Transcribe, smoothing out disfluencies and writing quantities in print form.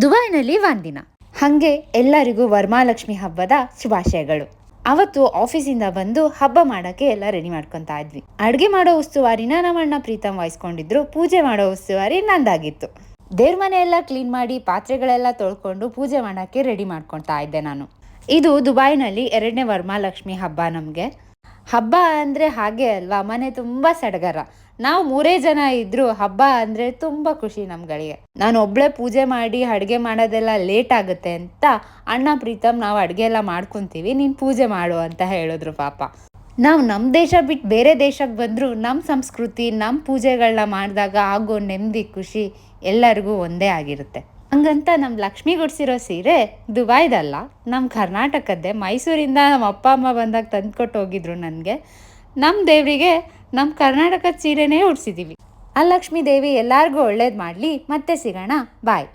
ದುಬೈನಲ್ಲಿ ಒಂದಿನ ಹಾಗೆ ಎಲ್ಲರಿಗೂ ವರಮಹಾಲಕ್ಷ್ಮಿ ಹಬ್ಬದ ಶುಭಾಶಯಗಳು. ಅವತ್ತು ಆಫೀಸಿಂದ ಬಂದು ಹಬ್ಬ ಮಾಡೋಕ್ಕೆ ಎಲ್ಲ ರೆಡಿ ಮಾಡ್ಕೊತಾ ಇದ್ವಿ. ಅಡುಗೆ ಮಾಡೋ ಉಸ್ತುವಾರಿನ ನಮ್ಮ ಅಣ್ಣ ಪ್ರೀತಮ್ ವಹಿಸ್ಕೊಂಡಿದ್ರು. ಪೂಜೆ ಮಾಡೋ ಉಸ್ತುವಾರಿ ನಂದಾಗಿತ್ತು. ದೇವ್ರ ಮನೆ ಎಲ್ಲ ಕ್ಲೀನ್ ಮಾಡಿ ಪಾತ್ರೆಗಳೆಲ್ಲ ತೊಳ್ಕೊಂಡು ಪೂಜೆ ಮಾಡೋಕ್ಕೆ ರೆಡಿ ಮಾಡ್ಕೊತಾ ಇದ್ದೆ ನಾನು. ಇದು ದುಬೈನಲ್ಲಿ 2ನೇ ವರಮಹಾಲಕ್ಷ್ಮಿ ಹಬ್ಬ. ನಮಗೆ ಹಬ್ಬ ಅಂದರೆ ಹಾಗೆ ಅಲ್ವಾ, ಮನೆ ತುಂಬ ಸಡಗರ. ನಾವು 3 ಜನ ಇದ್ರೂ ಹಬ್ಬ ಅಂದರೆ ತುಂಬ ಖುಷಿ ನಮ್ಗಳಿಗೆ. ನಾನು ಒಬ್ಳೆ ಪೂಜೆ ಮಾಡಿ ಅಡುಗೆ ಮಾಡೋದೆಲ್ಲ ಲೇಟ್ ಆಗುತ್ತೆ ಅಂತ ಅಣ್ಣ ಪ್ರೀತಮ್ ನಾವು ಅಡುಗೆ ಎಲ್ಲ ಮಾಡ್ಕೊತೀವಿ, ನೀನು ಪೂಜೆ ಮಾಡು ಅಂತ ಹೇಳಿದ್ರು. ಪಾಪ ನಾವು ನಮ್ಮ ದೇಶ ಬಿಟ್ಟು ಬೇರೆ ದೇಶಕ್ಕೆ ಬಂದರೂ ನಮ್ಮ ಸಂಸ್ಕೃತಿ ನಮ್ಮ ಪೂಜೆಗಳನ್ನ ಮಾಡಿದಾಗ ಆಗೋ ನೆಮ್ಮದಿ ಖುಷಿ ಎಲ್ಲರಿಗೂ ಒಂದೇ ಆಗಿರುತ್ತೆ. ಹಂಗಂತ ನಮ್ಮ ಲಕ್ಷ್ಮಿ ಗುಡ್ಸಿರೋ ಸೀರೆ ದುಬೈದಲ್ಲ, ನಮ್ಮ ಕರ್ನಾಟಕದ್ದೇ. ಮೈಸೂರಿಂದ ನಮ್ಮ ಅಪ್ಪ ಅಮ್ಮ ಬಂದಾಗ ತಂದುಕೊಟ್ಟು ಹೋಗಿದ್ರು ನನಗೆ. ನಮ್ಮ ದೇವರಿಗೆ ನಮ್ಮ ಕರ್ನಾಟಕದ ಸೀರೆನೇ ಉಡ್ಸಿದ್ದೀವಿ. ಆ ಲಕ್ಷ್ಮೀ ದೇವಿ ಎಲ್ಲರಿಗೂ ಒಳ್ಳೇದು ಮಾಡಲಿ. ಮತ್ತೆ ಸಿಗೋಣ. ಬಾಯ್.